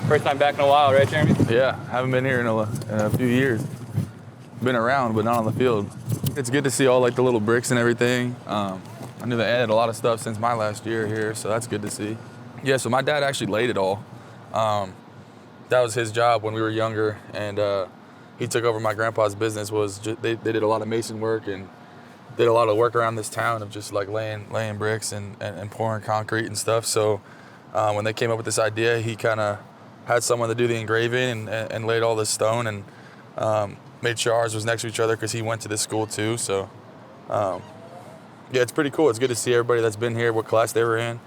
First time back in a while, right, Jeremy? Yeah, haven't been here in a few years. Been around, but not on the field. It's good to see all like the little bricks and everything. I knew they added a lot of stuff since my last year here, so that's good to see. Yeah, so my dad actually laid it all. That was his job when we were younger, and he took over my grandpa's business. They did a lot of mason work and did a lot of work around this town of just like laying bricks and pouring concrete and stuff. So when they came up with this idea, he kind of had someone to do the engraving and laid all this stone and made sure ours was next to each other because he went to this school too. So yeah, it's pretty cool. It's good to see everybody that's been here, what class they were in.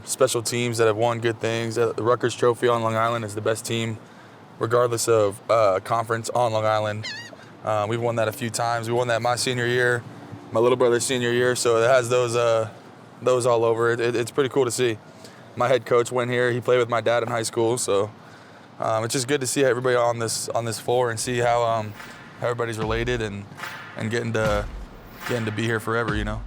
Special teams that have won good things. The Ruckert Trophy on Long Island is the best team, regardless of conference on Long Island. We've won that a few times. We won that my senior year, my little brother's senior year, so it has those all over it. It's pretty cool to see. My head coach went here. He played with my dad in high school, so it's just good to see everybody on this floor and see how everybody's related and getting to be here forever, you know.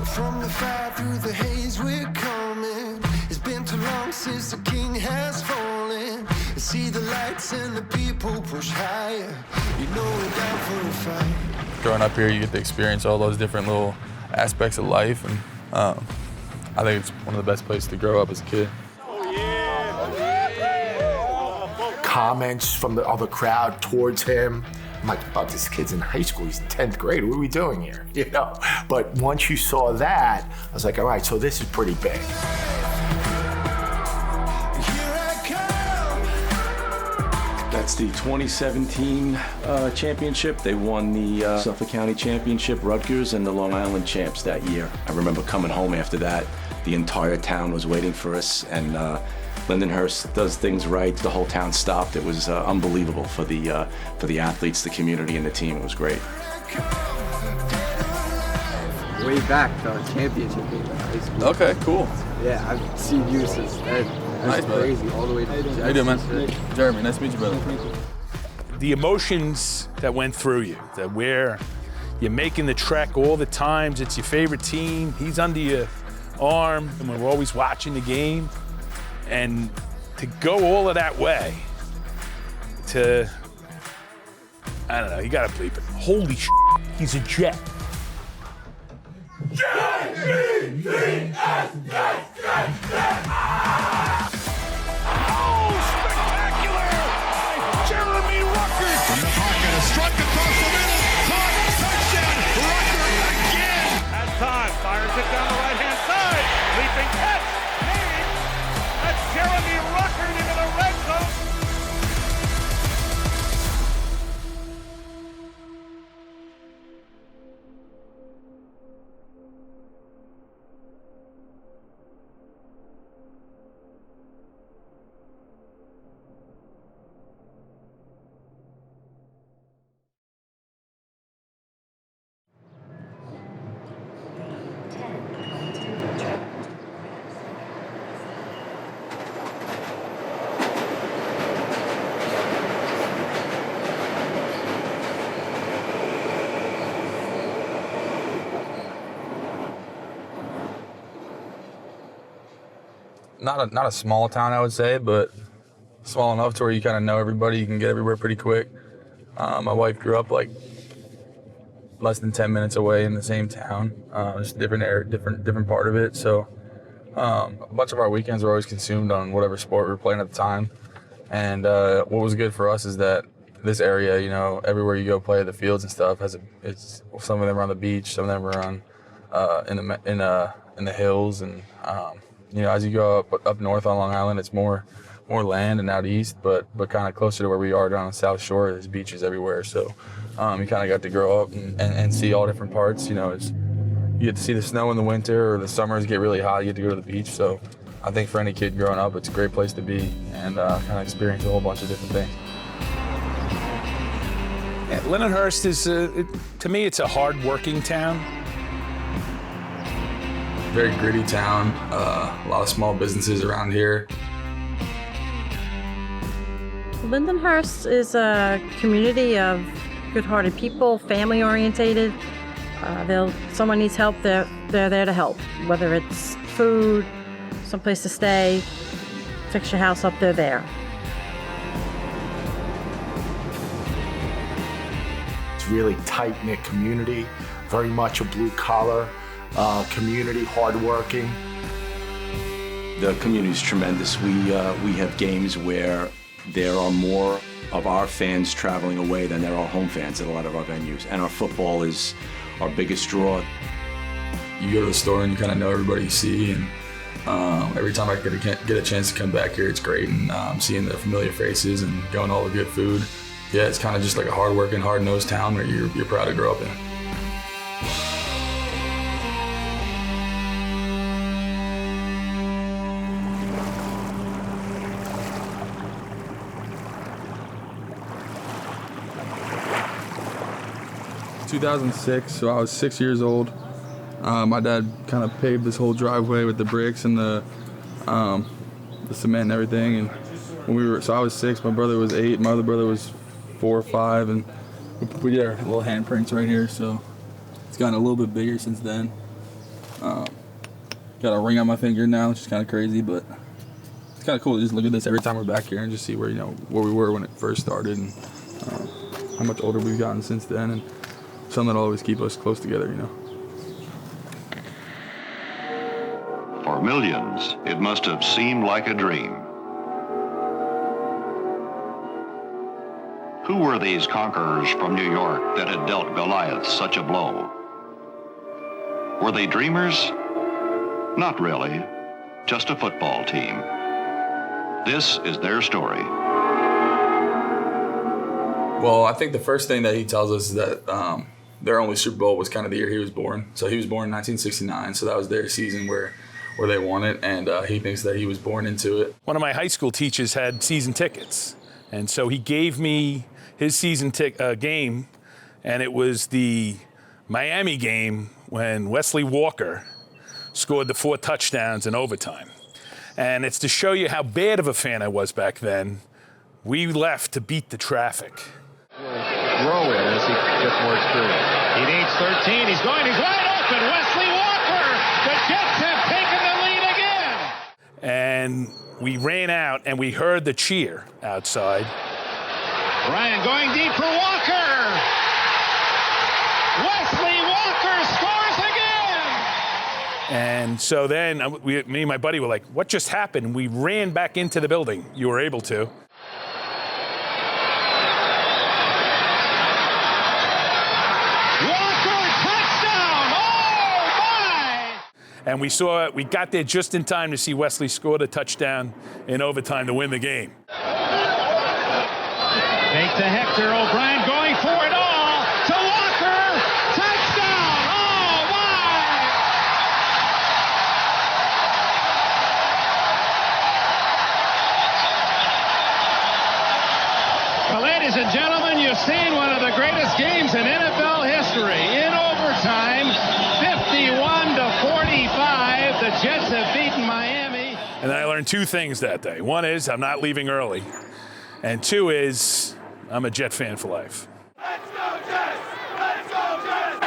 From the fire through the haze we're coming. It's been too long since the king has fallen. See the lights and the people push higher. You know we're down for a fight. Growing up here, you get to experience all those different little aspects of life, and I think it's one of the best places to grow up as a kid. Comments from the other crowd towards him. I'm like, oh, this kid's in high school. He's in 10th grade. What are we doing here? You know. But once you saw that, I was like, all right, so this is pretty big. That's the 2017 championship. They won the Suffolk County Championship, Rutgers, and the Long Island champs that year. I remember coming home after that. The entire town was waiting for us, and Lindenhurst does things right. The whole town stopped. It was unbelievable for the athletes, the community, and the team. It was great. Way back, the championship game in high school. Okay, cool. Yeah, I've seen you since then. That's Nice, crazy, all the way to How you doing, man? Jeremy, nice to meet you, brother. The emotions that went through you, that where you're making the trek all the times, it's your favorite team, he's under your arm, and we're always watching the game. And to go all of that way, I don't know, you gotta bleep it. Holy shit, he's a Jet. Oh, spectacular by Jeremy Ruckert. From the pocket, a struck across the middle, caught, touchdown, Ruckert again. Has time, fires it down the right-hand side, leaping catch, made. That's Jeremy Ruckert into the red zone. Not a small town, I would say, but small enough to where you kind of know everybody. You can get everywhere pretty quick. My wife grew up like less than 10 minutes away in the same town, just a different area, different part of it. So a bunch of our weekends were always consumed on whatever sport we were playing at the time. And what was good for us is that this area, you know, everywhere you go play, the fields and stuff it's some of them are on the beach, some of them are on in the hills, and you know, as you go up north on Long Island, it's more land and out east, but kind of closer to where we are down on the South Shore. There's beaches everywhere, so you kind of got to grow up and see all different parts. You know, you get to see the snow in the winter, or the summers get really hot, you get to go to the beach. So I think for any kid growing up, it's a great place to be and kind of experience a whole bunch of different things. Yeah, Lindenhurst is, to me, it's a hard-working town. Very gritty town, a lot of small businesses around here. Lindenhurst is a community of good-hearted people, family-orientated. Someone needs help, they're there to help, whether it's food, someplace to stay. fix your house up, they're there. It's really tight-knit community, very much a blue-collar community, hardworking. The community is tremendous. We have games where there are more of our fans traveling away than there are home fans at a lot of our venues, and our football is our biggest draw. You go to the store and you kind of know everybody you see, and every time I get a chance to come back here, it's great, and seeing the familiar faces and going to all the good food. Yeah, it's kind of just like a hard-working, hard-nosed town where you're proud to grow up in. In 2006, so I was 6 years old. My dad kind of paved this whole driveway with the bricks and the cement and everything. And so I was 6, my brother was 8, my other brother was 4 or 5, and we did our little handprints right here. So it's gotten a little bit bigger since then. Got a ring on my finger now, which is kind of crazy, but it's kind of cool to just look at this every time we're back here and just see where we were when it first started, and how much older we've gotten since then, and something that'll always keep us close together, For millions, it must have seemed like a dream. Who were these conquerors from New York that had dealt Goliath such a blow? Were they dreamers? Not really, just a football team. This is their story. Well, I think the first thing that he tells us is that their only Super Bowl was kind of the year he was born. So he was born in 1969, so that was their season where they won it, and he thinks that he was born into it. One of my high school teachers had season tickets, and so he gave me his season game, and it was the Miami game when Wesley Walker scored the 4 touchdowns in overtime. And it's to show you how bad of a fan I was back then. We left to beat the traffic. Grow in as he gets more experience. He needs 13. He's wide open. Wesley Walker. The Jets have taken the lead again. And we ran out and we heard the cheer outside. Ryan going deep for Walker. Wesley Walker scores again. And so then me and my buddy were like, what just happened? We ran back into the building. You were able to. And we got there just in time to see Wesley score the touchdown in overtime to win the game. Fake to Hector. O'Brien going for it all. To Walker. Touchdown. Oh, my. Well, ladies and gentlemen, you've seen one of the greatest games in NFL history. In overtime, 51-45, the Jets have beaten Miami. And I learned 2 things that day. One is I'm not leaving early. And 2 is I'm a Jet fan for life. Let's go Jets! Let's go Jets! Go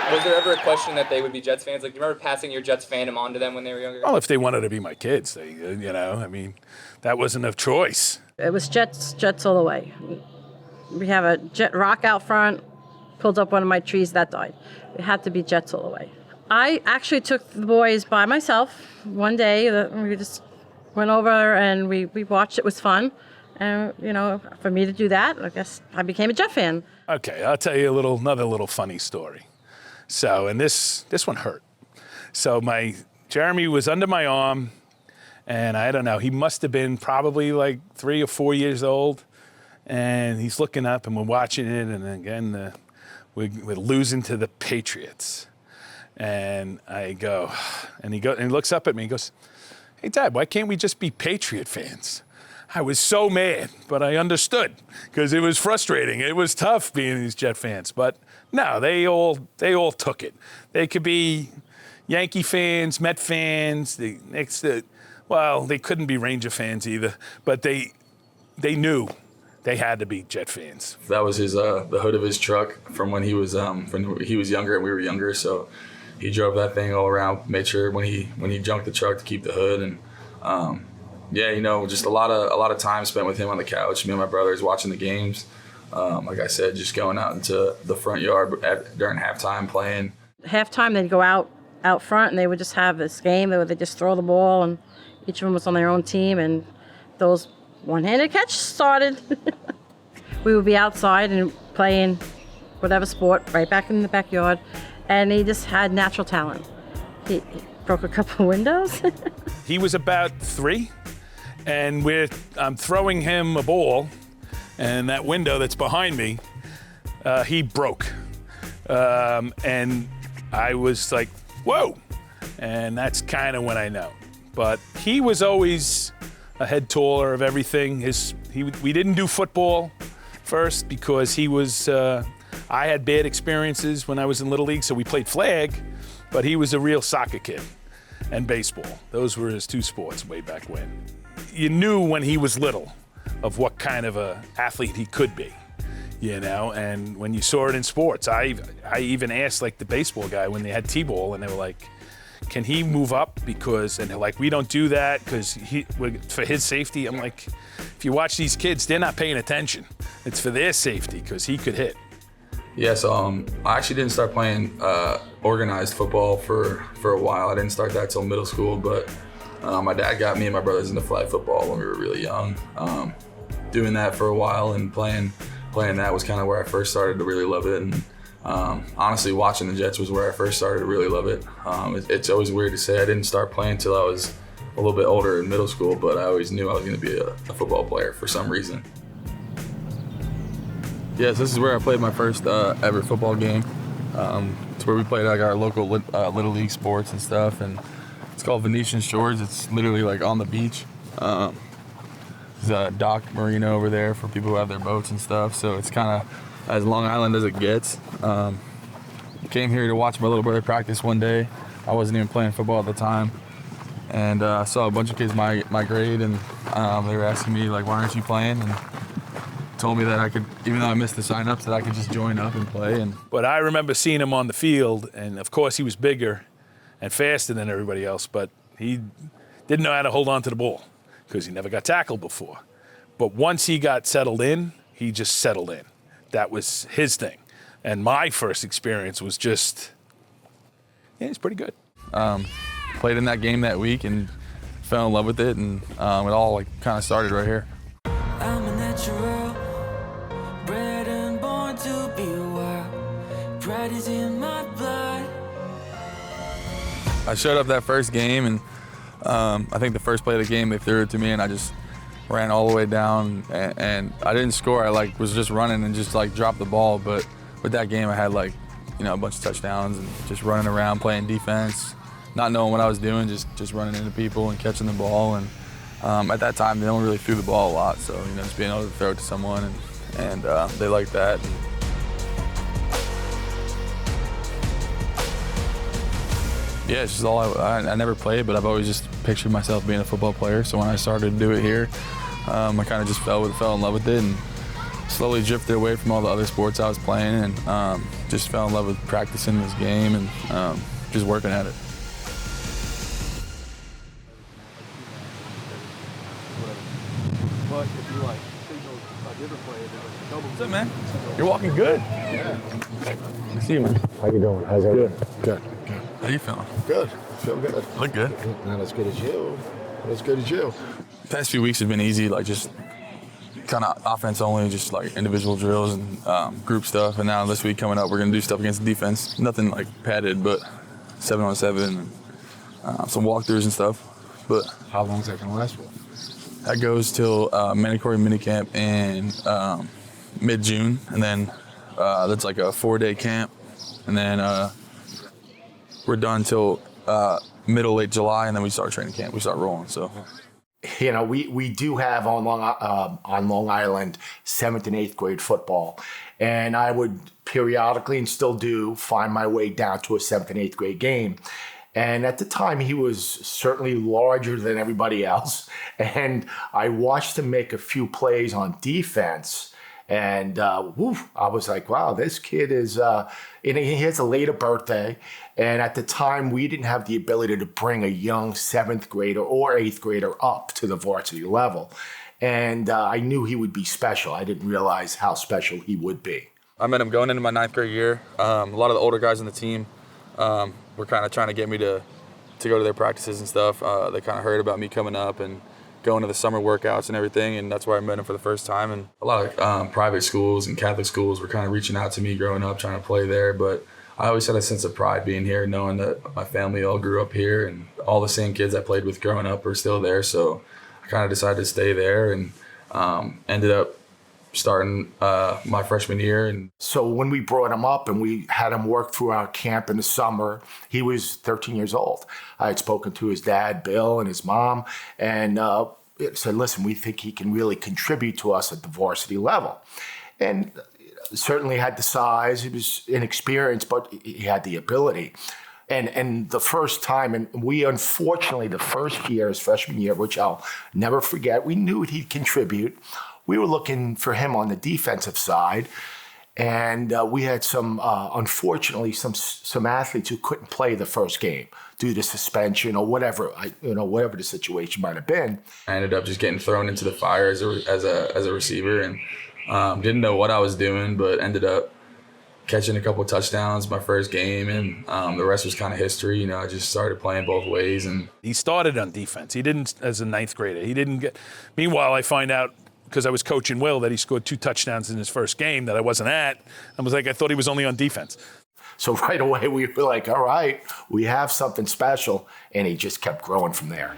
Jets! Was there ever a question that they would be Jets fans? Like, do you remember passing your Jets fandom on to them when they were younger? Well, if they wanted to be my kids, that wasn't a choice. It was Jets all the way. We have a Jet rock out front, pulled up one of my trees, that died. It had to be Jets all the way. I actually took the boys by myself one day. We just went over and we watched. It was fun. And, for me to do that, I guess I became a Jet fan. Okay, I'll tell you another little funny story. So, and this one hurt. So Jeremy was under my arm, and I don't know, he must have been probably like 3 or 4 years old. And he's looking up, and we're watching it, and again, we're losing to the Patriots. And I go, and he looks up at me and goes, "Hey, Dad, why can't we just be Patriot fans?" I was so mad, but I understood because it was frustrating. It was tough being these Jet fans, but no, they all took it. They could be Yankee fans, Met fans. They couldn't be Ranger fans either, but they knew they had to be Jet fans. That was the hood of his truck from when he was younger and we were younger. So he drove that thing all around, made sure when he junked the truck to keep the hood. And yeah, you know, just a lot of time spent with him on the couch, me and my brothers watching the games. Like I said, just going out into the front yard during halftime playing. Halftime, they'd go out front and they would just have this game. They would just throw the ball, and each of them was on their own team, and those one-handed catch started. We would be outside and playing whatever sport, right back in the backyard, and he just had natural talent. He broke a couple of windows. He was about 3, and I'm throwing him a ball, and that window that's behind me, he broke. And I was like, whoa. And that's kind of when I know. But he was always a head taller of everything. We didn't do football first because he was, I had bad experiences when I was in Little League, so we played flag, but he was a real soccer kid and baseball. Those were his 2 sports way back when. You knew when he was little of what kind of a athlete he could be, you know, and when you saw it in sports, I even asked like the baseball guy when they had T-ball, and they were like, can he move up? And they're like, we don't do that because for his safety. I'm like, if you watch these kids, they're not paying attention. It's for their safety because he could hit. Yeah, so I actually didn't start playing organized football for a while. I didn't start that till middle school, but my dad got me and my brothers into flag football when we were really young. Doing that for a while and playing that was kind of where I first started to really love it. And honestly, watching the Jets was where I first started to really love it. It's always weird to say I didn't start playing till I was a little bit older in middle school, but I always knew I was going to be a football player for some reason. Yes, this is where I played my first ever football game. It's where we played like our local Little League sports and stuff, and it's called Venetian Shores. It's literally like on the beach. There's a dock marina over there for people who have their boats and stuff, so it's kind of as Long Island as it gets. Came here to watch my little brother practice one day. I wasn't even playing football at the time, and I saw a bunch of kids my grade, and they were asking me like, why aren't you playing? And told me that I could, even though I missed the sign-ups, that I could just join up and play. But I remember seeing him on the field, and of course he was bigger and faster than everybody else, but he didn't know how to hold on to the ball because he never got tackled before. But once he got settled in, he just settled in. That was his thing. And my first experience was just, yeah, he's pretty good. Played in that game that week and fell in love with it, and it all like kind of started right here. I'm a natural, bred and born to be wild. Pride is in my blood. I showed up that first game, and I think the first play of the game they threw it to me, and I just ran all the way down, and I didn't score. I like was just running and just like dropped the ball. But with that game, I had like, you know, a bunch of touchdowns and just running around playing defense, not knowing what I was doing, just running into people and catching the ball. And at that time, they don't really threw the ball a lot, so you know, just being able to throw it to someone and they liked that. Yeah, it's just all I never played, but I've always just pictured myself being a football player. So when I started to do it here, I kind of just fell in love with it and slowly drifted away from all the other sports I was playing, and just fell in love with practicing this game and just working at it. But if you like signals a different play, what's up, man? You're walking good. Yeah. I see you, man. How you doing? How's everything? Good. How you feeling? Good. Feel good. Look good. Not as good as you. Not as good as you. The past few weeks have been easy, like just kind of offense only, just like individual drills and group stuff. And now this week coming up, we're gonna do stuff against the defense. Nothing like padded, but 7-on-7 and some walkthroughs and stuff. But how long is that gonna last for? That goes till mandatory minicamp in mid-June, and then that's like a 4-day camp, and then we're done till late July, and then we start training camp. We start rolling. So, you know, we do have on Long Island 7th and 8th grade football, and I would periodically and still do find my way down to a 7th and 8th grade game. And at the time, he was certainly larger than everybody else, and I watched him make a few plays on defense. And I was like, wow, this kid is, and he has a later birthday. And at the time, we didn't have the ability to bring a young 7th grader or 8th grader up to the varsity level. And I knew he would be special. I didn't realize how special he would be. I met him going into my 9th grade year. A lot of the older guys on the team were kind of trying to get me to go to their practices and stuff. They kind of heard about me coming up and going to the summer workouts and everything, and that's where I met him for the first time. And a lot of private schools and Catholic schools were kind of reaching out to me growing up, trying to play there. But I always had a sense of pride being here, knowing that my family all grew up here and all the same kids I played with growing up are still there. So I kind of decided to stay there and ended up starting my freshman year. And so when we brought him up and we had him work through our camp in the summer, he was 13 years old. I had spoken to his dad, Bill, and his mom, and said, listen, we think he can really contribute to us at the varsity level. And certainly had the size, he was inexperienced, but he had the ability. And the first time, and we unfortunately, the first year, his freshman year, which I'll never forget, we knew he'd contribute. We were looking for him on the defensive side, and we had unfortunately, some athletes who couldn't play the first game due to suspension or whatever, whatever the situation might have been. I ended up just getting thrown into the fire as a receiver, and didn't know what I was doing, but ended up catching a couple of touchdowns my first game, and the rest was kind of history. I just started playing both ways. And he started on defense. He didn't as a 9th grader. He didn't get. Meanwhile, I find out, because I was coaching Will, that he scored 2 touchdowns in his first game that I wasn't at. I was like, I thought he was only on defense. So right away we were like, all right, we have something special. And he just kept growing from there.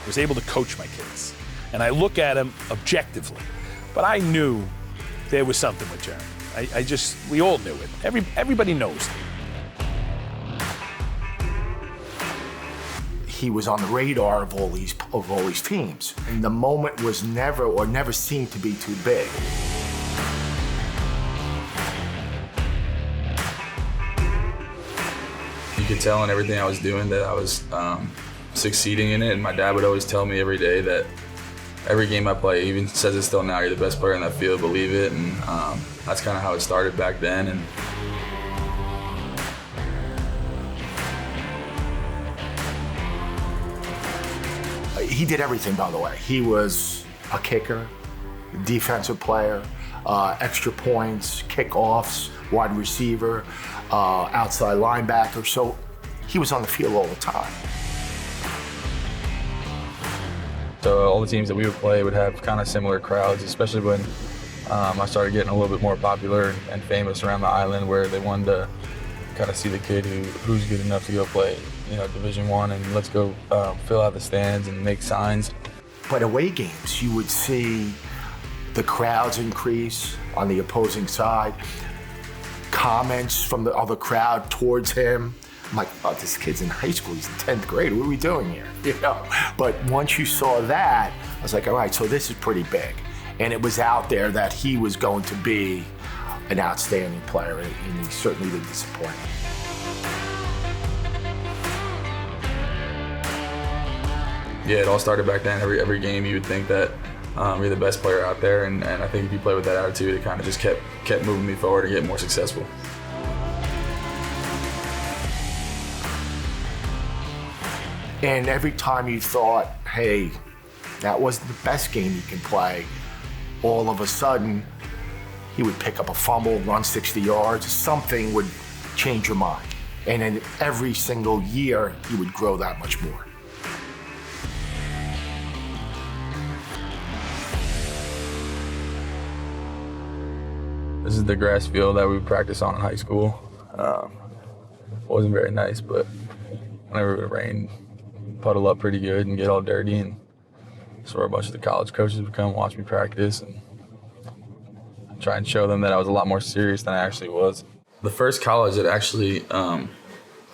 I was able to coach my kids. And I look at him objectively. But I knew there was something with Jeremy. We all knew it. Everybody knows it. He was on the radar of all these teams. And the moment was never seemed to be too big. You could tell in everything I was doing that I was succeeding in it. And my dad would always tell me every day that every game I play, he even says it still now, you're the best player in that field, believe it. And that's kind of how it started back then. And he did everything, by the way. He was a kicker, defensive player, extra points, kickoffs, wide receiver, outside linebacker. So he was on the field all the time. So all the teams that we would play would have kind of similar crowds, especially when I started getting a little bit more popular and famous around the island, where they wanted to kind of see the kid who's good enough to go play, Division I, and let's go fill out the stands and make signs. But away games, you would see the crowds increase on the opposing side, comments from the other crowd towards him. I'm like, oh, this kid's in high school, he's in 10th grade, what are we doing here? But once you saw that, I was like, all right, so this is pretty big. And it was out there that he was going to be an outstanding player, and he certainly didn't disappoint. Yeah, it all started back then. Every game you would think that you're the best player out there, and I think if you play with that attitude, it kind of just kept moving me forward and get more successful. And every time you thought, hey, that wasn't the best game you can play, all of a sudden, he would pick up a fumble, run 60 yards, something would change your mind. And in every single year, he would grow that much more. This is the grass field that we would practice on in high school. Wasn't very nice, but whenever it would rain, puddle up pretty good and get all dirty. And that's where a bunch of the college coaches would come watch me practice and try and show them that I was a lot more serious than I actually was. The first college that actually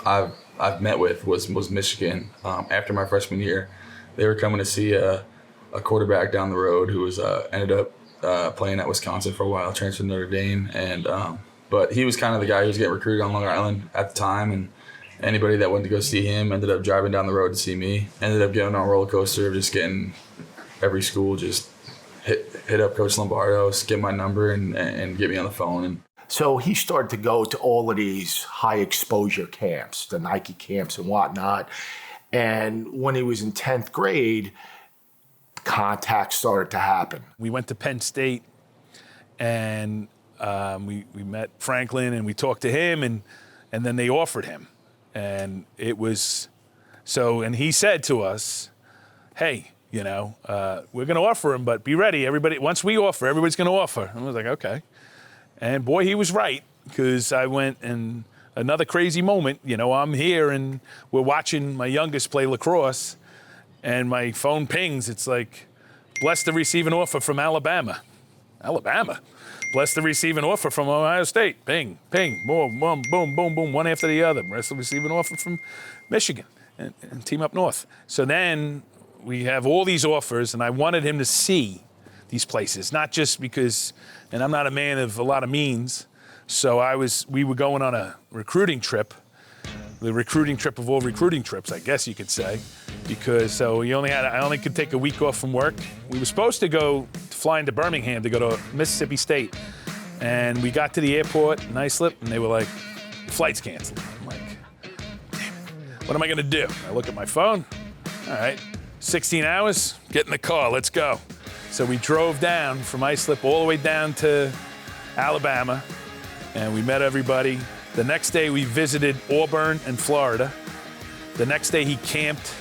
I've met with was Michigan. After my freshman year, they were coming to see a quarterback down the road who was ended up playing at Wisconsin for a while, transferred to Notre Dame, and but he was kind of the guy who was getting recruited on Long Island at the time, and Anybody that went to go see him ended up driving down the road to see me. Ended up getting on a roller coaster of just getting every school just hit up Coach Lombardo, get my number, and get me on the phone. And so he started to go to all of these high exposure camps, the Nike camps and whatnot. And when he was in 10th grade, contact started to happen. We went to Penn State, and we met Franklin, and we talked to him, and then they offered him. And it was so, and he said to us, hey, we're going to offer him, but be ready. Everybody, once we offer, everybody's going to offer. And I was like, okay. And boy, he was right, because I went, and another crazy moment, I'm here and we're watching my youngest play lacrosse, and my phone pings. It's like, blessed to receive an offer from Alabama. Alabama. Blessed to receive an offer from Ohio State. Ping, ping, boom, boom, boom, boom, boom, one after the other. Blessed to receive an offer from Michigan and Team Up North. So then we have all these offers, and I wanted him to see these places, not just because, and I'm not a man of a lot of means, so we were going on a recruiting trip, the recruiting trip of all recruiting trips, I guess you could say, because I only could take a week off from work. We were supposed to fly into Birmingham to go to Mississippi State, and we got to the airport in Islip, and they were like, flight's canceled. I'm like, damn it, what am I gonna do? I look at my phone, all right, 16 hours, get in the car, let's go. So we drove down from Islip all the way down to Alabama, and we met everybody. The next day we visited Auburn and Florida. The next day he camped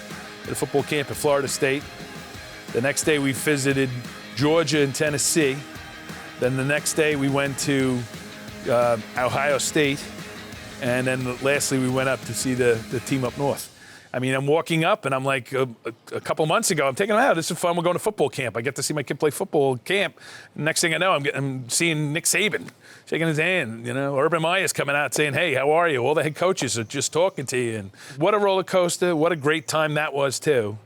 at a football camp at Florida State. The next day we visited Georgia and Tennessee. Then the next day we went to Ohio State. And then lastly we went up to see the Team Up North. I mean, I'm walking up, and I'm like, a couple months ago, I'm taking him out. This is fun. We're going to football camp. I get to see my kid play football camp. Next thing I know, I'm seeing Nick Saban, shaking his hand. Urban Meyer's coming out saying, hey, how are you? All the head coaches are just talking to you. And what a roller coaster. What a great time that was, too.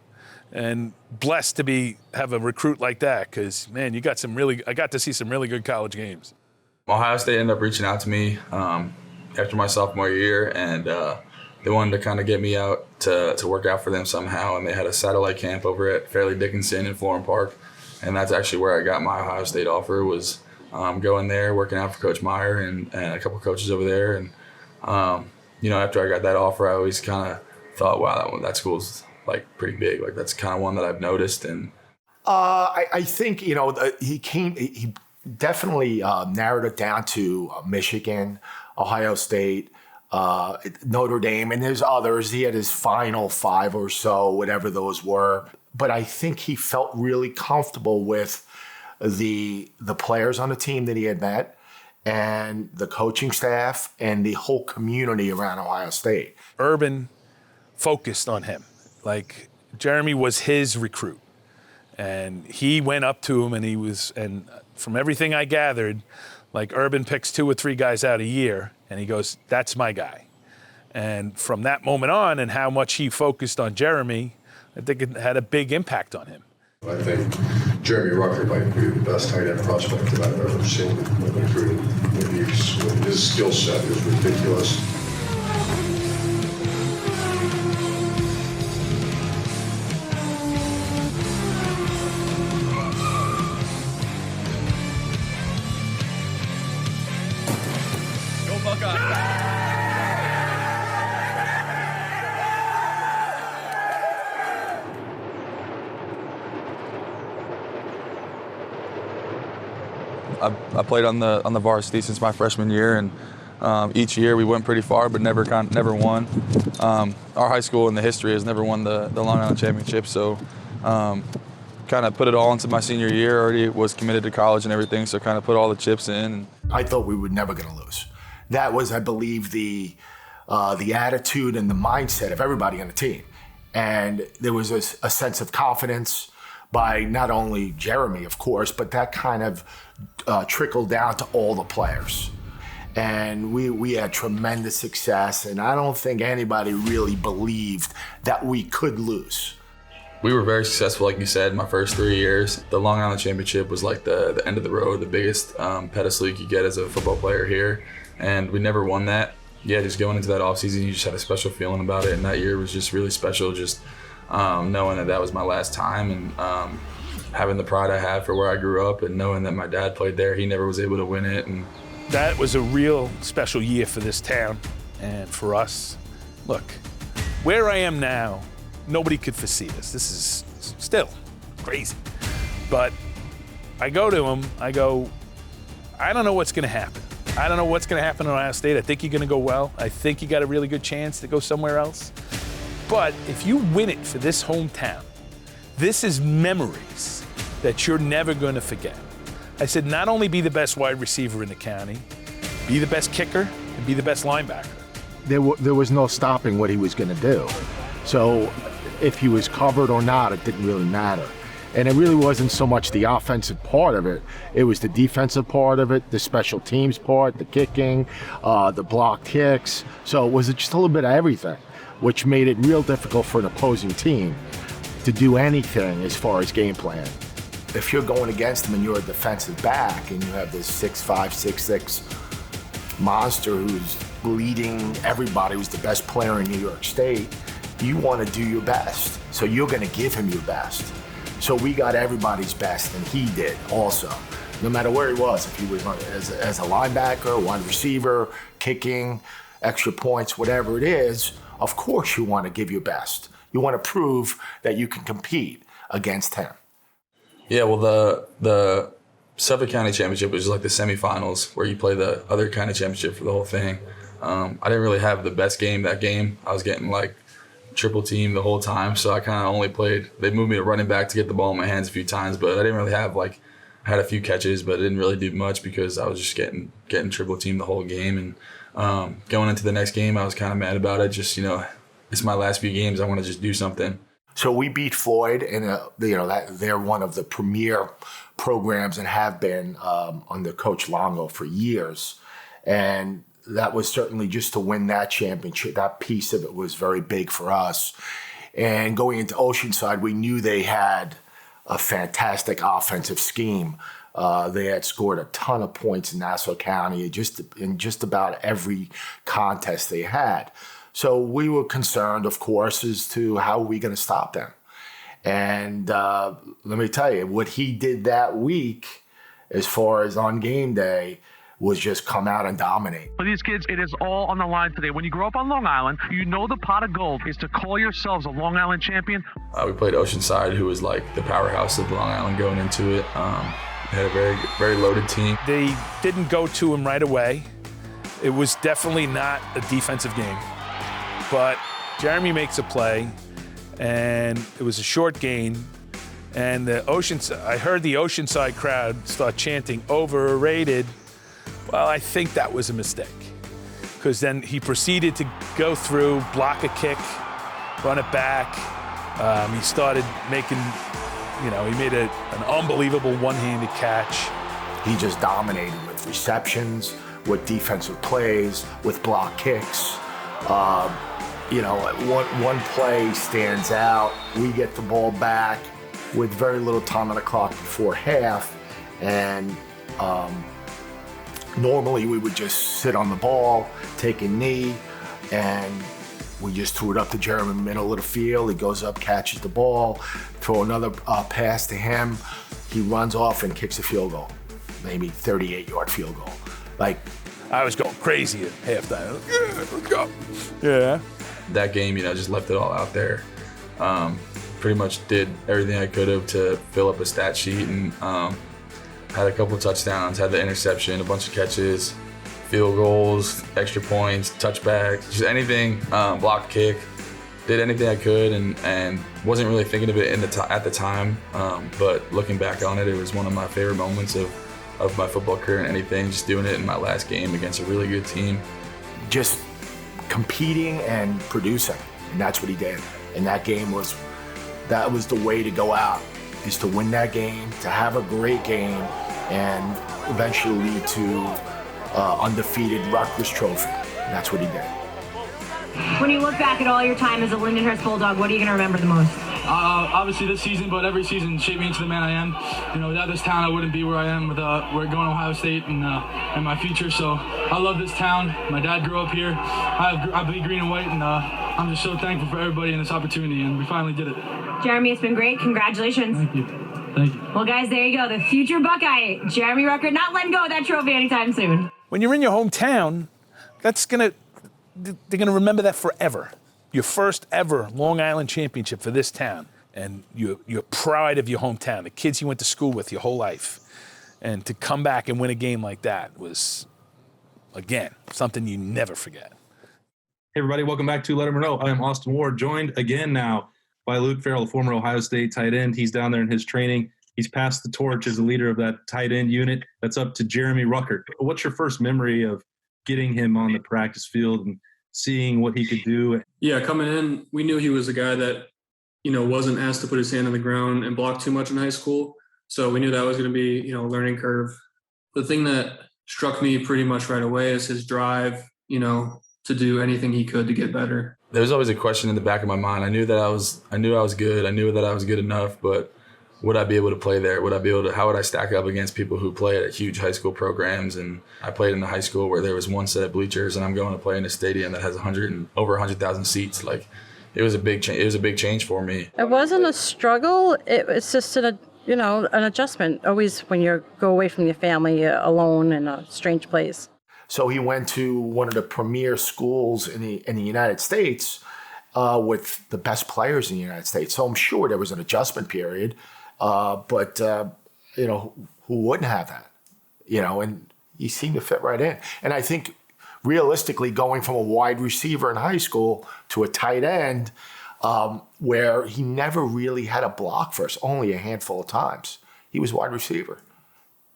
And blessed to have a recruit like that, because, man, I got to see some really good college games. Ohio State ended up reaching out to me after my sophomore year, and they wanted to kind of get me out to work out for them somehow, and they had a satellite camp over at Fairleigh Dickinson in Florham Park, and that's actually where I got my Ohio State offer, was going there, working out for Coach Meyer and a couple of coaches over there. And, after I got that offer, I always kind of thought, wow, that school's like pretty big. Like, that's kind of one that I've noticed. And I think, he definitely narrowed it down to Michigan, Ohio State, Notre Dame, and there's others. He had his final 5 or so, whatever those were. But I think he felt really comfortable with the players on the team that he had met, and the coaching staff, and the whole community around Ohio State. Urban focused on him. Like, Jeremy was his recruit, and he went up to him, and from everything I gathered, like, Urban picks 2 or 3 guys out a year, and he goes, that's my guy. And from that moment on, and how much he focused on Jeremy, I think it had a big impact on him. I think Jeremy Ruckert might be the best tight end prospect that I've ever seen recruited. His skill set is ridiculous. I played on the varsity since my freshman year, and each year we went pretty far, but never won. Our high school in the history has never won the Long Island Championship, so kind of put it all into my senior year. Already was committed to college and everything, so kind of put all the chips in. I thought we were never going to lose. That was, I believe, the attitude and the mindset of everybody on the team, and there was a sense of confidence by not only Jeremy, of course, but that kind of trickled down to all the players. And we had tremendous success, and I don't think anybody really believed that we could lose. We were very successful, like you said, my first 3 years. The Long Island Championship was like the end of the road, the biggest pedestal you could get as a football player here, and we never won that. yeah, just going into that offseason, you just had a special feeling about it. And that year was just really special, just knowing that was my last time, and having the pride I had for where I grew up, and knowing that my dad played there. He never was able to win it. And that was a real special year for this town and for us. Look, where I am now, nobody could foresee this. This is still crazy. But I go to him, I go, I don't know what's going to happen. I don't know what's going to happen in Ohio State. I think you're going to go well. I think you got a really good chance to go somewhere else. But if you win it for this hometown, this is memories that you're never going to forget. I said, not only be the best wide receiver in the county, be the best kicker, and be the best linebacker. There was no stopping what he was going to do. So if he was covered or not, it didn't really matter. And it really wasn't so much the offensive part of it. It was the defensive part of it, the special teams part, the kicking, the blocked kicks. So it was just a little bit of everything, which made it real difficult for an opposing team to do anything as far as game plan. If you're going against them and you're a defensive back and you have this 6'5", 6'6" monster who's leading everybody, who's the best player in New York State, you want to do your best. So you're going to give him your best. So we got everybody's best, and he did also. No matter where he was, if he was as a linebacker, wide receiver, kicking, extra points, whatever it is, of course you want to give your best. You want to prove that you can compete against him. Yeah, well, the Suffolk County Championship was like the semifinals where you play the other county championship for the whole thing. I didn't really have the best game that game. I was getting like triple team the whole time, so I kind of only played. They moved me to running back to get the ball in my hands a few times, but I didn't really have I had a few catches, but I didn't really do much because I was just getting triple team the whole game. And going into the next game, I was kind of mad about it. Just it's my last few games. I want to just do something. So we beat Floyd, and that they're one of the premier programs and have been under Coach Longo for years, and that was certainly just to win that championship. That piece of it was very big for us. And going into Oceanside, we knew they had a fantastic offensive scheme. They had scored a ton of points in Nassau County in just about every contest they had. So we were concerned, of course, as to how are we going to stop them. And let me tell you, what he did that week, as far as on game day, was just come out and dominate. For these kids, it is all on the line today. When you grow up on Long Island, you know the pot of gold is to call yourselves a Long Island champion. We played Oceanside, who was like the powerhouse of Long Island going into it. They had a very, very loaded team. They didn't go to him right away. It was definitely not a defensive game. But Jeremy makes a play, and it was a short gain. And I heard the Oceanside crowd start chanting, "Overrated." Well, I think that was a mistake, because then he proceeded to go through, block a kick, run it back. He started making, he made an unbelievable one-handed catch. He just dominated with receptions, with defensive plays, with block kicks. One play stands out. We get the ball back with very little time on the clock before half, and normally we would just sit on the ball, take a knee, and we just threw it up to Jeremy in the middle of the field. He goes up, catches the ball, throw another pass to him. He runs off and kicks a field goal, maybe 38-yard field goal. I was going crazy at halftime. Yeah, let's go. Yeah. That game, just left it all out there. Pretty much did everything I could have to fill up a stat sheet, and had a couple of touchdowns, had the interception, a bunch of catches, field goals, extra points, touchbacks, just anything, block kick. Did anything I could, and wasn't really thinking of it at the time. But looking back on it, it was one of my favorite moments of my football career and anything, just doing it in my last game against a really good team. Just competing and producing, and that's what he did. And that was the way to go out, is to win that game, to have a great game, and eventually lead to undefeated Rutgers trophy. And that's what he did. When you look back at all your time as a Lindenhurst Bulldog, what are you going to remember the most? obviously this season, but every season shaped me into the man I am. Without this town, I wouldn't be where I am. We're going to Ohio State and my future. So I love this town. My dad grew up here. I bleed green and white, and I'm just so thankful for everybody and this opportunity, and we finally did it. Jeremy, it's been great. Congratulations. Thank you. Thank you. Well, guys, there you go. The future Buckeye, Jeremy Ruckert, not letting go of that trophy anytime soon. When you're in your hometown, they're gonna remember that forever. Your first ever Long Island championship for this town, and your pride of your hometown, the kids you went to school with your whole life, and to come back and win a game like that was, again, something you never forget. Hey everybody, welcome back to Let 'Em Know. I am Austin Ward, joined again now by Luke Farrell, a former Ohio State tight end. He's down there in his training. He's passed the torch as the leader of that tight end unit. That's up to Jeremy Ruckert. What's your first memory of getting him on the practice field and seeing what he could do? Yeah, coming in, we knew he was a guy that, wasn't asked to put his hand on the ground and block too much in high school. So we knew that was going to be, a learning curve. The thing that struck me pretty much right away is his drive, to do anything he could to get better. There was always a question in the back of my mind. I knew I was good. I knew that I was good enough, but would I be able to play there? How would I stack up against people who play at huge high school programs? And I played in a high school where there was one set of bleachers, and I'm going to play in a stadium that has over 100,000 seats. Like, it was a big change. It was a big change for me. It wasn't a struggle. It was just an adjustment. Always when you go away from your family alone in a strange place. So he went to one of the premier schools in the United States with the best players in the United States. So I'm sure there was an adjustment period. But who wouldn't have that? And he seemed to fit right in. And I think realistically, going from a wide receiver in high school to a tight end, where he never really had a block for us, only a handful of times, he was wide receiver.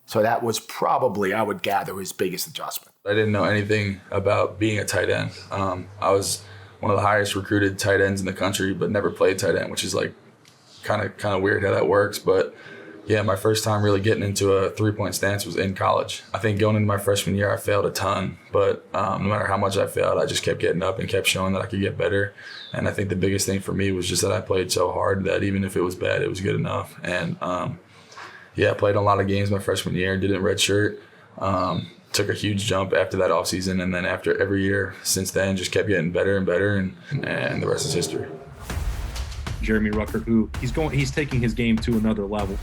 So that was probably, I would gather, his biggest adjustment. I didn't know anything about being a tight end. I was one of the highest recruited tight ends in the country, but never played tight end, which is like kind of weird how that works. But yeah, my first time really getting into a three-point stance was in college. I think going into my freshman year, I failed a ton, but no matter how much I failed, I just kept getting up and kept showing that I could get better. And I think the biggest thing for me was just that I played so hard that even if it was bad, it was good enough. And I played a lot of games my freshman year, didn't redshirt. Took a huge jump after that offseason, and then after every year since then, just kept getting better and better, and the rest is history. Jeremy Ruckert, who he's taking his game to another level.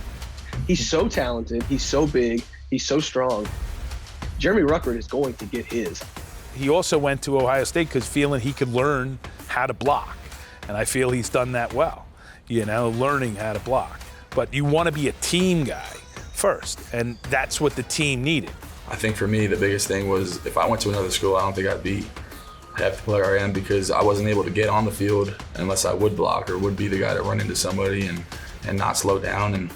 He's so talented, he's so big, he's so strong. Jeremy Ruckert is going to get his. He also went to Ohio State because feeling he could learn how to block, and I feel he's done that well, learning how to block. But you want to be a team guy first, and that's what the team needed. I think for me, the biggest thing was if I went to another school, I don't think I'd be half the player I am because I wasn't able to get on the field unless I would block or would be the guy to run into somebody and not slow down. And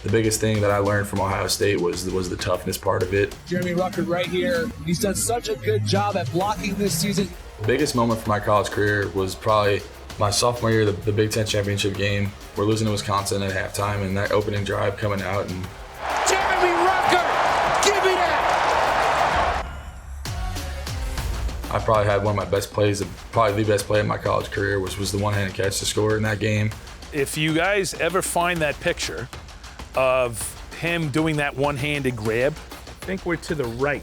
the biggest thing that I learned from Ohio State was the toughness part of it. Jeremy Ruckert right here. He's done such a good job at blocking this season. The biggest moment for my college career was probably my sophomore year, the Big Ten championship game. We're losing to Wisconsin at halftime, and that opening drive coming out. And Jeremy Ruckert, give me that! I probably had one of my best plays, probably the best play in my college career, which was the one-handed catch to score in that game. If you guys ever find that picture of him doing that one-handed grab, I think we're to the right.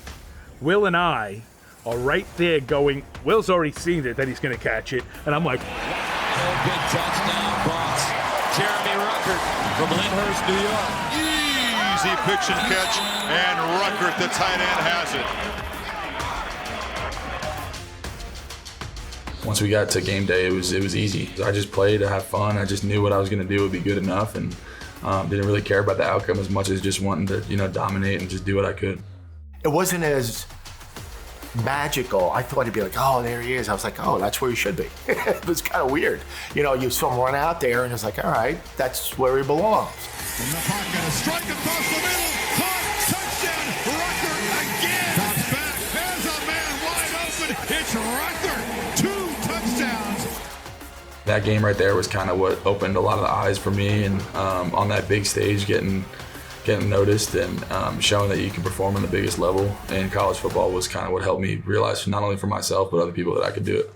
Will and I are right there going, Will's already seen it, that he's going to catch it, and I'm like, Oh, big touchdown, Bucks. Jeremy Ruckert from Lyndhurst, New York. Easy pitch and catch, and Ruckert, the tight end, has it. Once we got to game day, it was easy. I just played to have fun. I just knew what I was going to do would be good enough, and didn't really care about the outcome as much as just wanting to dominate and just do what I could. It wasn't as magical. I thought he'd be like, oh, there he is. I was like, oh, that's where he should be. It was kind of weird. You saw him run out there, and it's like, all right, that's where he belongs. In the pocket, a strike across the middle. Caught, touchdown, Ruckert again. Comes back, there's a man wide open. It's Ruckert, 2 touchdowns. That game right there was kind of what opened a lot of the eyes for me, and on that big stage, getting noticed and showing that you can perform on the biggest level in college football was kind of what helped me realize, not only for myself, but other people, that I could do it.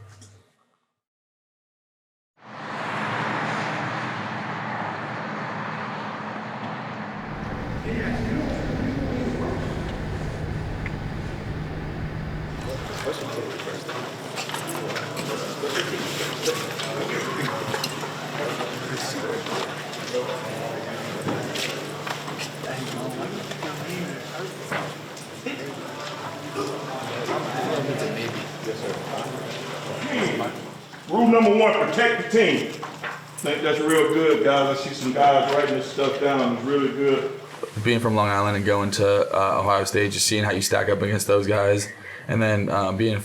Rule number one, protect the team. I think that's real good, guys. I see some guys writing this stuff down. It's really good. Being from Long Island and going to Ohio State, just seeing how you stack up against those guys, and then being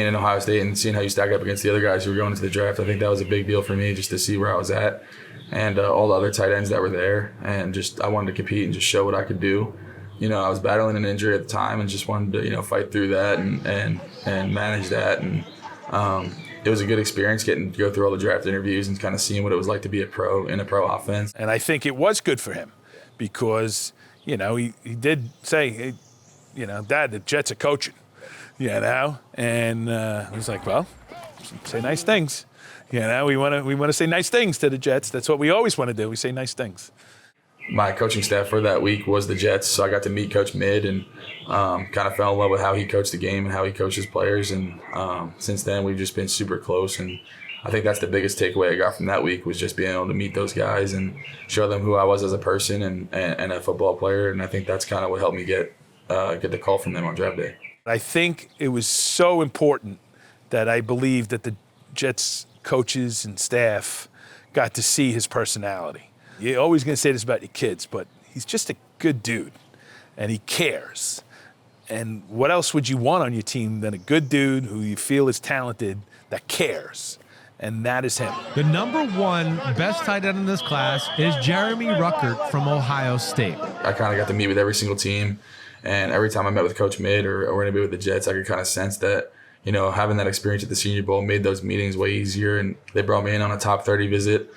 in Ohio State and seeing how you stack up against the other guys who were going into the draft, I think that was a big deal for me, just to see where I was at and all the other tight ends that were there. And just I wanted to compete and just show what I could do. You know, I was battling an injury at the time and just wanted to, you know, fight through that and manage that. And it was a good experience getting to go through all the draft interviews and kind of seeing what it was like to be a pro in a pro offense. And I think it was good for him because, you know, he did say, hey, you know, Dad, the Jets are coaching, you know, and I was like, well, say nice things. You know, we want to say nice things to the Jets. That's what we always want to do. We say nice things. My coaching staff for that week was the Jets, so I got to meet Coach Mid and kind of fell in love with how he coached the game and how he coached his players. And since then, we've just been super close. And I think that's the biggest takeaway I got from that week was just being able to meet those guys and show them who I was as a person and a football player. And I think that's kind of what helped me get the call from them on draft day. I think it was so important that I believe that the Jets coaches and staff got to see his personality. You're always going to say this about your kids, but he's just a good dude, and he cares. And what else would you want on your team than a good dude who you feel is talented that cares? And that is him. The number one best tight end in this class is Jeremy Ruckert from Ohio State. I kind of got to meet with every single team, and every time I met with Coach Mid or anybody with the Jets, I could kind of sense that, you know, having that experience at the Senior Bowl made those meetings way easier, and they brought me in on a top 30 visit.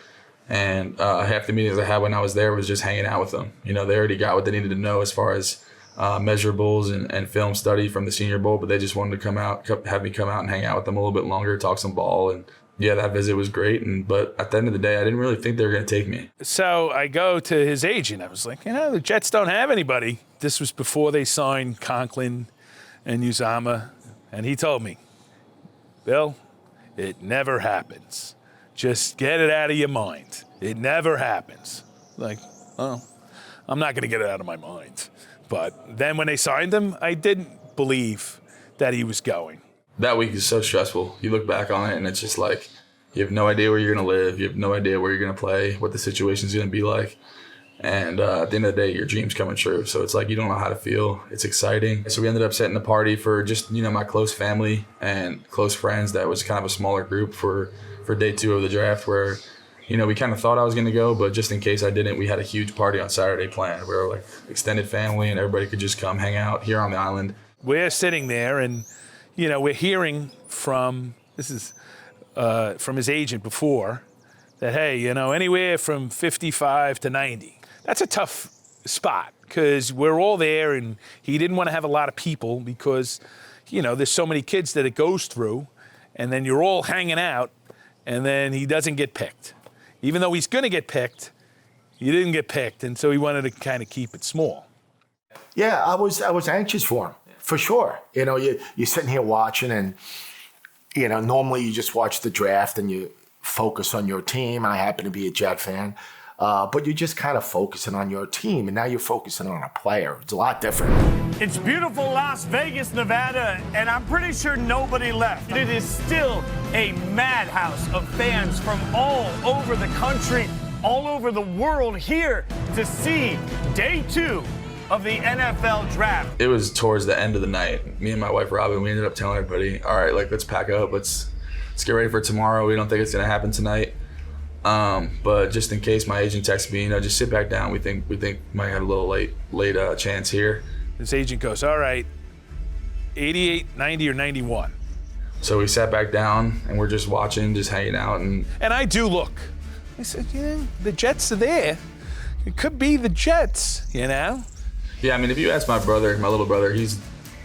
And half the meetings I had when I was there was just hanging out with them. You know, they already got what they needed to know as far as measurables and film study from the Senior Bowl, but they just wanted to have me come out and hang out with them a little bit longer, talk some ball. And yeah, that visit was great. But at the end of the day, I didn't really think they were going to take me. So I go to his agent. I was like, you know, the Jets don't have anybody. This was before they signed Conklin and Uzama. And he told me, Bill, it never happens. Just get it out of your mind. It never happens. Like, oh, I'm not going to get it out of my mind. But then when they signed him, I didn't believe that he was going. That week is so stressful. You look back on it, and it's just like you have no idea where you're going to live. You have no idea where you're going to play, what the situation's going to be like. And at the end of the day, your dream's coming true. So it's like you don't know how to feel. It's exciting. So we ended up setting a party for just, you know, my close family and close friends. That was kind of a smaller group for day 2 of the draft where, you know, we kind of thought I was going to go, but just in case I didn't, we had a huge party on Saturday planned where like extended family and everybody could just come hang out here on the island. We're sitting there and, you know, we're hearing from his agent before that, hey, you know, anywhere from 55 to 90. That's a tough spot because we're all there and he didn't want to have a lot of people because, you know, there's so many kids that it goes through and then you're all hanging out and then he doesn't get picked. Even though he's going to get picked, he didn't get picked, and so he wanted to kind of keep it small. Yeah, I was anxious for him, for sure. You know, you're sitting here watching, and, you know, normally you just watch the draft and you focus on your team. I happen to be a Jet fan. But you're just kind of focusing on your team, and now you're focusing on a player. It's a lot different. It's beautiful Las Vegas, Nevada, and I'm pretty sure nobody left. It is still a madhouse of fans from all over the country, all over the world here to see day 2 of the NFL draft. It was towards the end of the night. Me and my wife, Robin, we ended up telling everybody, all right, like, let's pack up. Let's get ready for tomorrow. We don't think it's going to happen tonight. But just in case, my agent texted me, you know, just sit back down. We think might have a little late chance here. His agent goes, all right, 88, 90, or 91. So we sat back down and we're just watching, just hanging out. And I do look. I said, you know, the Jets are there. It could be the Jets, you know? Yeah, I mean, if you ask my brother, my little brother, he's,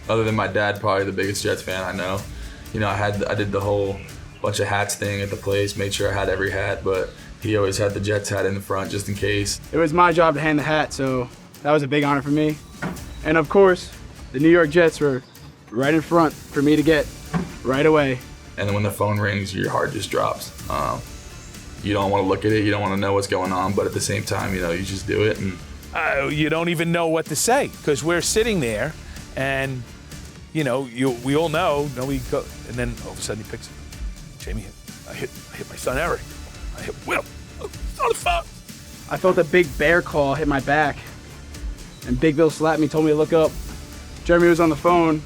other than my dad, probably the biggest Jets fan I know. You know, I did the whole bunch of hats thing at the place, made sure I had every hat, but he always had the Jets hat in the front just in case. It was my job to hang the hat, so That was a big honor for me. And of course, the New York Jets were right in front for me to get right away. And then when the phone rings, your heart just drops. You don't want to look at it, you don't want to know what's going on, but at the same time, you just do it. And you don't even know what to say because we're sitting there, and we all know. And then all of a sudden he picks it. Jamie, I hit my son Eric. I hit Will. It's on the phone. I felt a big bear claw hit my back, and Big Bill slapped me, told me to look up. Jeremy was on the phone.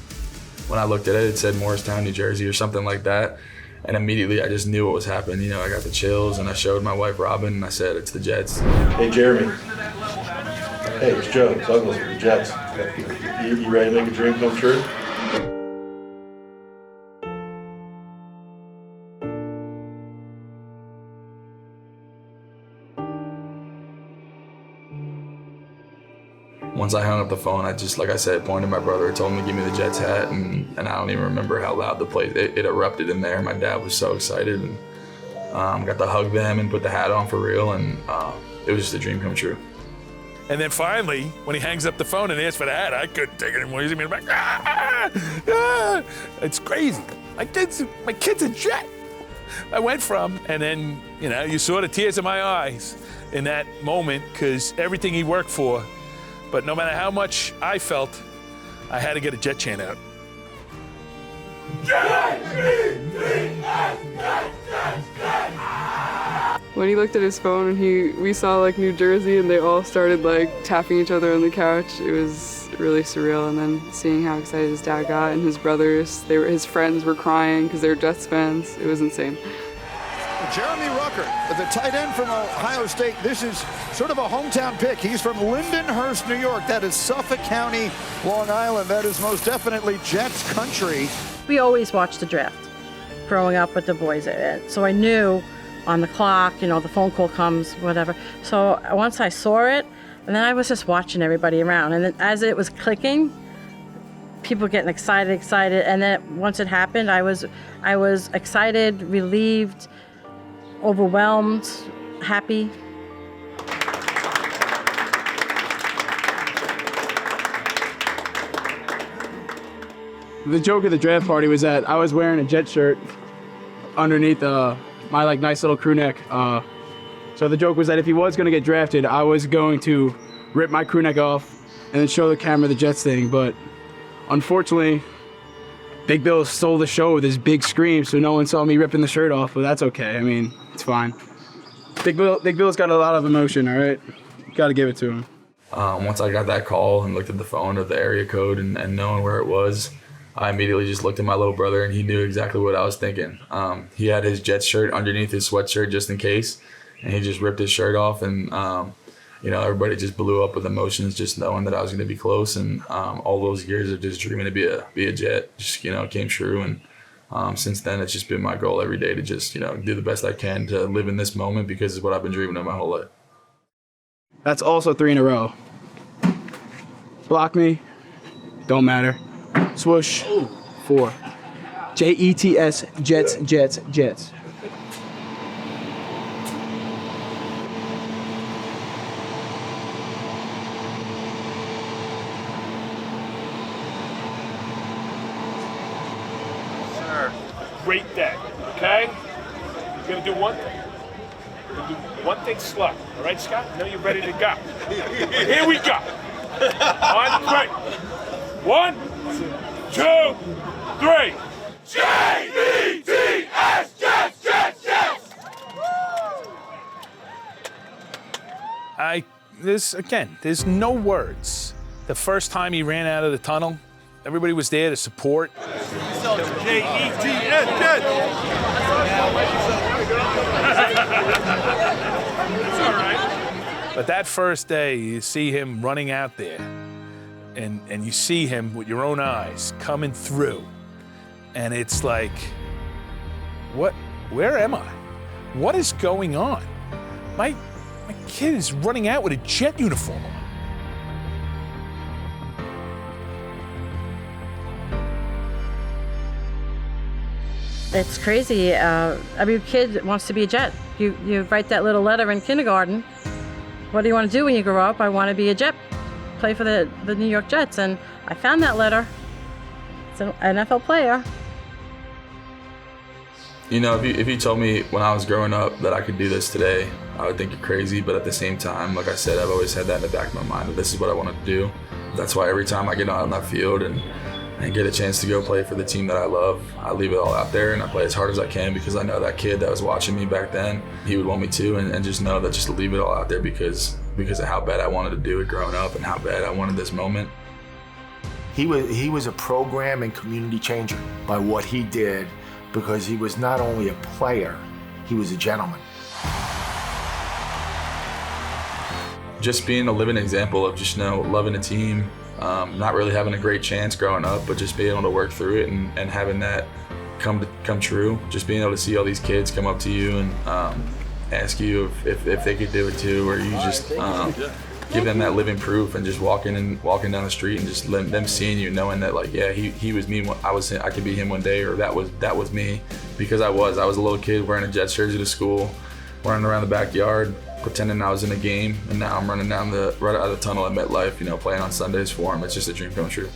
When I looked at it, it said Morristown, New Jersey, or something like that. And immediately I just knew what was happening. I got the chills, and I showed my wife Robin, and I said, it's the Jets. Hey, Jeremy. Hey, it's Joe. Douglas with the Jets. You ready to make a dream come true? Once I hung up the phone, I just, like I said, pointed to my brother, told him to give me the Jets hat, and I don't even remember how loud the place, it erupted in there. My dad was so excited, and got to hug them and put the hat on for real, and it was just a dream come true. And then finally, when he hangs up the phone and asks for the hat, I couldn't take it anymore. He's in the back. It's crazy. My kid's a Jet. I went from, and then, you saw the tears in my eyes in that moment because everything he worked for. But no matter how much I felt, I had to get a Jet chant out. When he looked at his phone and we saw New Jersey and they all started tapping each other on the couch, it was really surreal. And then seeing how excited his dad got and his brothers, his friends were crying because they were Jets fans. It was insane. Jeremy Ruckert, the tight end from Ohio State. This is sort of a hometown pick. He's from Lindenhurst, New York. That is Suffolk County, Long Island. That is most definitely Jets country. We always watched the draft growing up with the boys. So I knew on the clock, the phone call comes, whatever. So once I saw it, and then I was just watching everybody around. And then as it was clicking, people getting excited. And then once it happened, I was excited, relieved, overwhelmed, happy. The joke of the draft party was that I was wearing a Jet shirt underneath my nice little crew neck. So the joke was that if he was going to get drafted, I was going to rip my crew neck off and then show the camera the Jets thing. But unfortunately, Big Bill stole the show with his big scream, so no one saw me ripping the shirt off, but that's okay. I mean, it's fine. Big Bill's got a lot of emotion, all right? Got to give it to him. Once I got that call and looked at the phone of the area code and knowing where it was, I immediately just looked at my little brother, and he knew exactly what I was thinking. He had his Jets shirt underneath his sweatshirt just in case, and he just ripped his shirt off, and everybody just blew up with emotions just knowing that I was going to be close, and all those years of just dreaming to be a Jet just came true. And since then, it's just been my goal every day to just do the best I can to live in this moment because it's what I've been dreaming of my whole life. That's also 3 in a row. Block me, don't matter. Swoosh, 4. Jets, Jets, Jets, Jets. Great day, okay? You're gonna do one thing. You're gonna do one thing slow, all right, Scott? I know you're ready to go. Here we go. On 3. 1, 2, 3. J-E-T-S, Jets, Jets, Jets! There's no words. The first time he ran out of the tunnel, everybody was there to support. J-E-T-S, Jets! It's all right. But that first day, you see him running out there, and you see him with your own eyes coming through, and it's like, where am I? What is going on? My kid is running out with a Jet uniform on. It's crazy. Every kid wants to be a Jet. You write that little letter in kindergarten. What do you want to do when you grow up? I want to be a Jet. play for the New York Jets. And I found that letter. It's an NFL player. You know, if you told me when I was growing up that I could do this today, I would think you're crazy. But at the same time, like I said, I've always had that in the back of my mind that this is what I want to do. That's why every time I get out on that field and get a chance to go play for the team that I love, I leave it all out there and I play as hard as I can, because I know that kid that was watching me back then, he would want me to, and just know that just to leave it all out there because of how bad I wanted to do it growing up and how bad I wanted this moment. He was a program and community changer by what he did, because he was not only a player, he was a gentleman. Just being a living example of just, loving a team, not really having a great chance growing up, but just being able to work through it and having that come true. Just being able to see all these kids come up to you and ask you if they could do it too, or you just give them that living proof, and just walking down the street and just letting them seeing you, knowing that like, yeah, he was me. I could be him one day, or that was me, because I was a little kid wearing a Jets jersey to school, running around the backyard, pretending I was in a game, and now I'm running right out of the tunnel at MetLife, playing on Sundays for him. It's just a dream come true.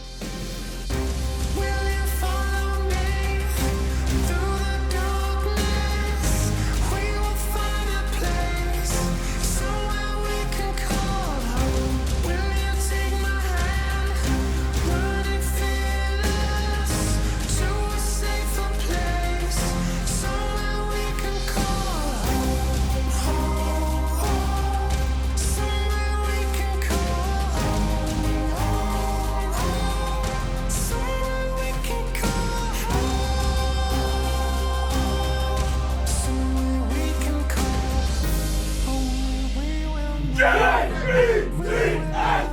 J-E-T-S